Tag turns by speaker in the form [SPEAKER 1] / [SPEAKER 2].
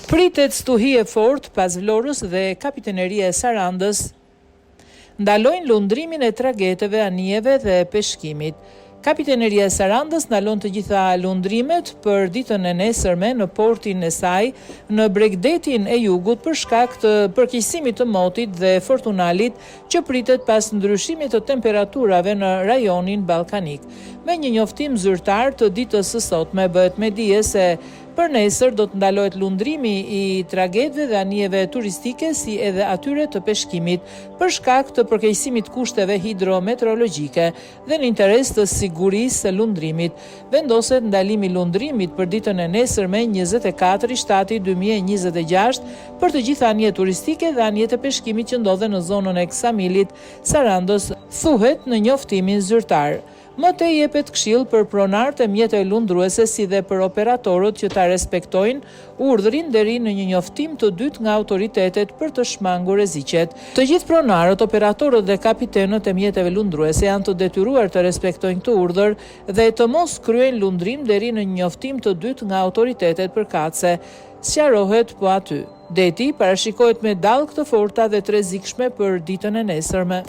[SPEAKER 1] Pritet stuhi e fortë pas Vlorës dhe Kapiteneria e Sarandës ndalojnë lundrimin e tragjeteve, anijeve dhe peshkimit. Kapiteneria e Sarandës ndalon të gjitha lundrimet për ditën e nesërme në portin e saj në Bregdetin e Jugut për shkak të përkeqësimit të motit dhe fortunalit që pritet pas ndryshimit të temperaturave në rajonin ballkanik. Me një njoftim zyrtar të ditës së sotme bëhet me dije se për nesër do të ndalohet lundrimi i tragjeteve dhe anijeve turistike si edhe atyre të peshkimit për shkak të përkeqësimit kushteve hidrometeorologjike dhe në interes të sigurisë së lundrimit. Vendoset ndalimi i lundrimit për ditën e nesërme 24 shtatit 2026 për të gjitha anijet turistike dhe anijet e peshkimit që ndodhen në zonën e Ksamilit, Sarandës, thuhet në njoftimin zyrtar. Më tej jepet këshill për pronarët e mjeteve lundruese si dhe për operatorët që ta respektojnë urdhrin deri në një njoftim të dytë nga autoritetet për të shmangur rreziqet. Të gjithë pronarët, operatorët dhe kapitenët e mjeteve lundruese janë të detyruar të respektojnë këtë urdhër dhe të mos kryejnë lundrim deri në një njoftim të dytë nga autoritetet përkatëse, sqarohet po aty. Deti parashikohet me dallë të forta dhe të rrezikshme për ditën e nesërme.